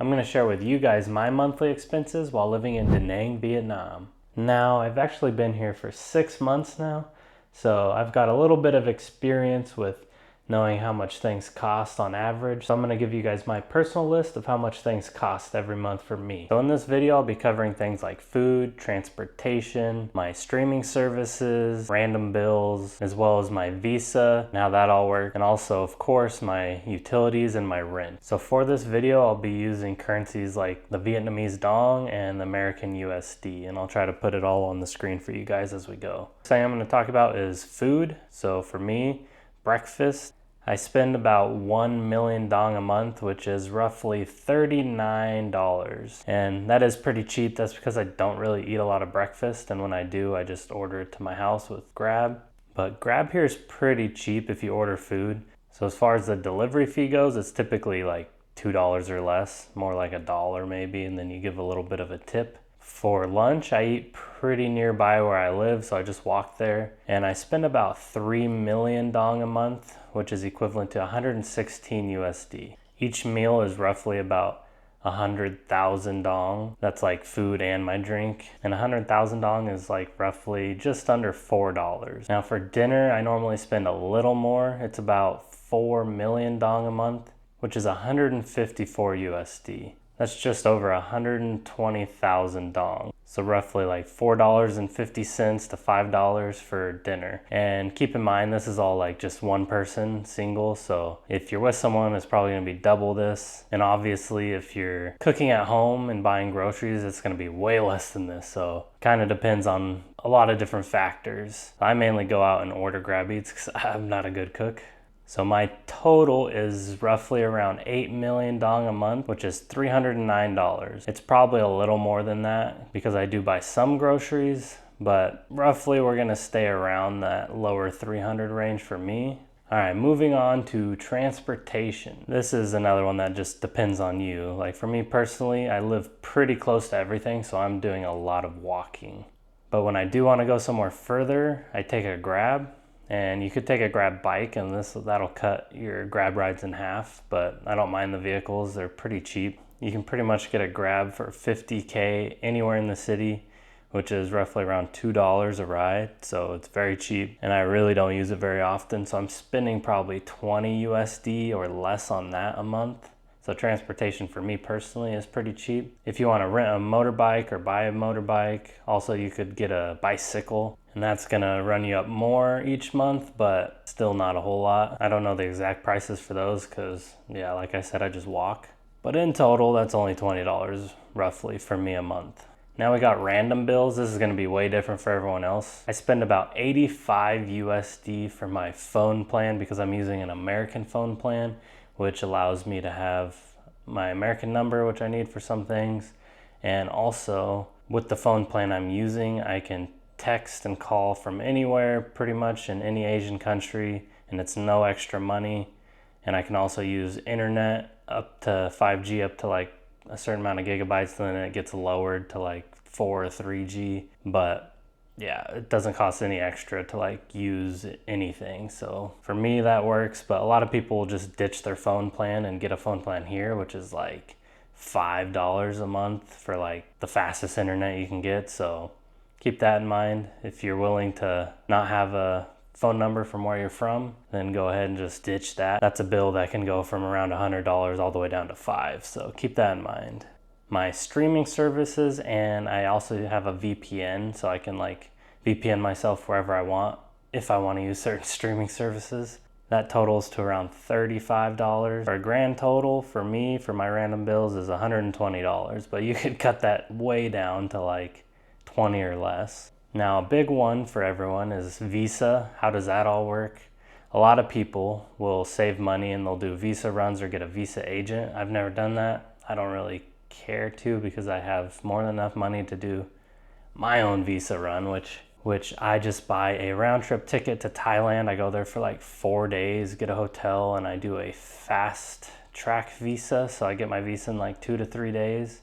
I'm going to share with you guys my monthly expenses while living in Da Nang, Vietnam. Now, I've actually been here for 6 months now, so I've got a little bit of experience with knowing how much things cost on average. So I'm going to give you guys my personal list of how much things cost every month for me. So in this video, I'll be covering things like food, transportation, my streaming services, random bills, as well as my visa and how that all works, and also, of course, my utilities and my rent. So for this video, I'll be using currencies like the Vietnamese dong and the American USD, and I'll try to put it all on the screen for you guys as we go. Next thing I'm going to talk about is food. So for me, breakfast, I spend about 1 million dong a month, which is roughly $39. And that is pretty cheap. That's because I don't really eat a lot of breakfast. And when I do, I just order it to my house with Grab. But Grab here is pretty cheap if you order food. So as far as the delivery fee goes, it's typically like $2 or less, more like $1 maybe. And then you give a little bit of a tip. For lunch, I eat pretty nearby where I live, so I just walk there. And I spend about 3 million dong a month, which is equivalent to 116 USD. Each meal is roughly about 100,000 dong. That's like food and my drink. And 100,000 dong is like roughly just under $4. Now for dinner, I normally spend a little more. It's about 4 million dong a month, which is 154 USD. That's just over 120,000 dong. So roughly like $4.50 to $5 for dinner. And keep in mind, this is all like just one person, single. So if you're with someone, it's probably gonna be double this. And obviously if you're cooking at home and buying groceries, it's gonna be way less than this. So kind of depends on a lot of different factors. I mainly go out and order Grab Eats because I'm not a good cook. So my total is roughly around 8 million dong a month, which is $309. It's probably a little more than that because I do buy some groceries, but roughly we're gonna stay around that lower 300 range for me. All right, moving on to transportation. This is another one that just depends on you. Like for me personally, I live pretty close to everything, so I'm doing a lot of walking. But when I do wanna go somewhere further, I take a Grab. And you could take a Grab bike, and that'll cut your Grab rides in half, but I don't mind the vehicles. They're pretty cheap. You can pretty much get a Grab for 50K anywhere in the city, which is roughly around $2 a ride. So it's very cheap, and I really don't use it very often. So I'm spending probably 20 USD or less on that a month. So transportation for me personally is pretty cheap. If you want to rent a motorbike or buy a motorbike, also you could get a bicycle, and that's gonna run you up more each month, but still not a whole lot. I don't know the exact prices for those because, yeah, like I said, I just walk. But in total, that's only $20 roughly for me a month. Now we got random bills. This is gonna be way different for everyone else. I spend about 85 USD for my phone plan because I'm using an American phone plan, which allows me to have my American number, which I need for some things. And also with the phone plan I'm using, I can text and call from anywhere pretty much in any Asian country, and it's no extra money. And I can also use internet up to 5G up to like a certain amount of gigabytes, then it gets lowered to like 4 or 3G. But yeah, it doesn't cost any extra to like use anything. So for me that works, but a lot of people will just ditch their phone plan and get a phone plan here, which is like $5 a month for like the fastest internet you can get. So keep that in mind. If you're willing to not have a phone number from where you're from, then go ahead and just ditch that. That's a bill that can go from around $100 all the way down to $5. So keep that in mind. My streaming services, and I also have a VPN, so I can like VPN myself wherever I want if I want to use certain streaming services. That totals to around $35. For a grand total for me, for my random bills, is $120, but you could cut that way down to like 20 or less. Now a big one for everyone is Visa. How does that all work? A lot of people will save money and they'll do Visa runs or get a Visa agent. I've never done that. I don't really care to because I have more than enough money to do my own Visa run, which I just buy a round trip ticket to Thailand. I go there for like 4 days, get a hotel, and I do a fast track visa. So I get my visa in like 2 to 3 days,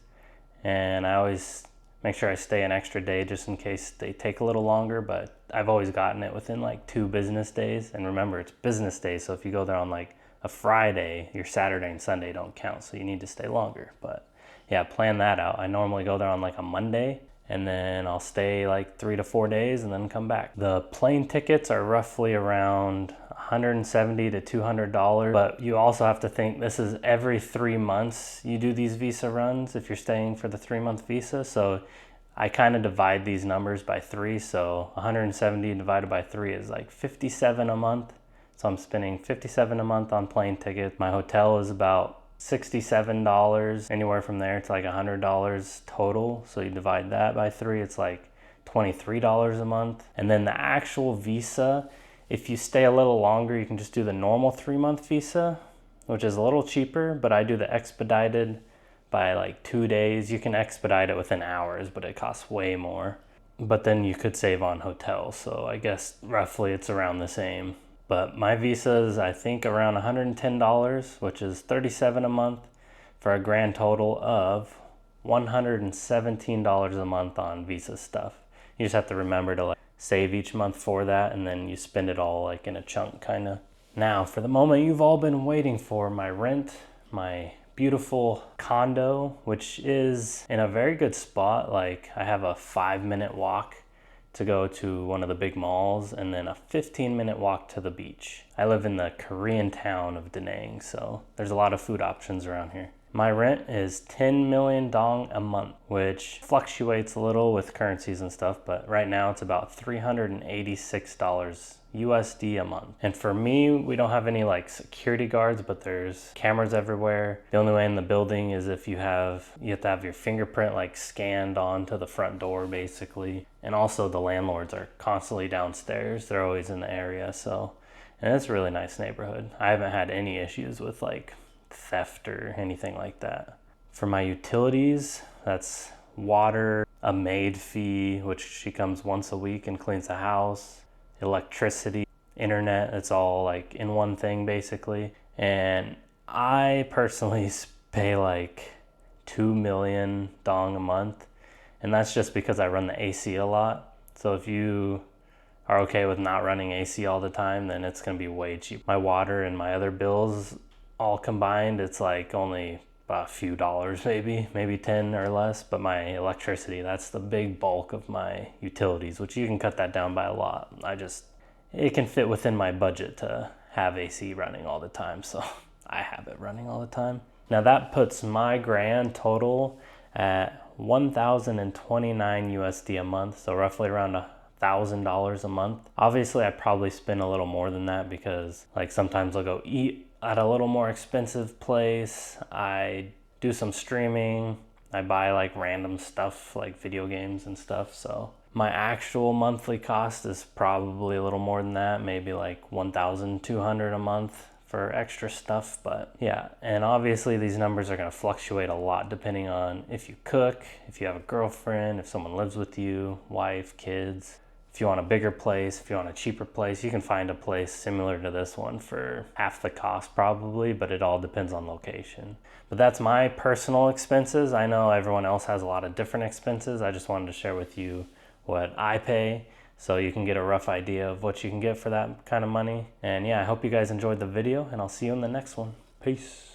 and I always make sure I stay an extra day just in case they take a little longer, but I've always gotten it within like 2 business days. And remember, it's business days, so if you go there on like a Friday, your Saturday and Sunday don't count, so you need to stay longer. But yeah, plan that out. I normally go there on like a Monday, and then I'll stay like 3 to 4 days and then come back. The plane tickets are roughly around $170 to $200, but you also have to think this is every 3 months you do these visa runs if you're staying for the 3-month visa. So I kind of divide these numbers by 3. So 170 divided by 3 is like 57 a month. So I'm spending 57 a month on plane tickets. My hotel is about $67, anywhere from there to like $100 total. So you divide that by 3, it's like $23 a month. And then the actual visa, if you stay a little longer, you can just do the normal 3-month visa, which is a little cheaper, but I do the expedited by like 2 days. You can expedite it within hours, but it costs way more. But then you could save on hotels. So I guess roughly it's around the same. But my visa is, I think, around $110, which is $37 a month, for a grand total of $117 a month on visa stuff. You just have to remember to like save each month for that, and then you spend it all like in a chunk kind of. Now, for the moment you've all been waiting for, my rent, my beautiful condo, which is in a very good spot. Like, I have a 5-minute walk to go to one of the big malls, and then a 15-minute walk to the beach. I live in the Korean town of Da Nang, so there's a lot of food options around here. My rent is 10 million dong a month, which fluctuates a little with currencies and stuff, but right now it's about $386 USD a month. And for me, we don't have any like security guards, but there's cameras everywhere. The only way in the building is if you have to have your fingerprint like scanned onto the front door basically. And also the landlords are constantly downstairs. They're always in the area. So, and it's a really nice neighborhood. I haven't had any issues with like theft or anything like that. For my utilities, that's water, a maid fee, which she comes once a week and cleans the house, electricity, internet. It's all like in one thing basically. And I personally pay like 2 million dong a month, and that's just because I run the AC a lot. So if you are okay with not running AC all the time, then it's gonna be way cheap. My water and my other bills all combined, it's like only a few dollars, maybe 10 or less. But my electricity, that's the big bulk of my utilities, which you can cut that down by a lot. It can fit within my budget to have AC running all the time, so I have it running all the time. Now that puts my grand total at 1,029 USD a month, so roughly around $1,000 a month. Obviously I probably spend a little more than that because like sometimes I'll go eat at a little more expensive place. I do some streaming. I buy like random stuff like video games and stuff. So my actual monthly cost is probably a little more than that, maybe like 1,200 a month for extra stuff. But yeah, and obviously these numbers are going to fluctuate a lot depending on if you cook, if you have a girlfriend, if someone lives with you, wife, kids. If you want a bigger place, if you want a cheaper place, you can find a place similar to this one for half the cost probably, but it all depends on location. But that's my personal expenses. I know everyone else has a lot of different expenses. I just wanted to share with you what I pay so you can get a rough idea of what you can get for that kind of money. And yeah, I hope you guys enjoyed the video, and I'll see you in the next one. Peace.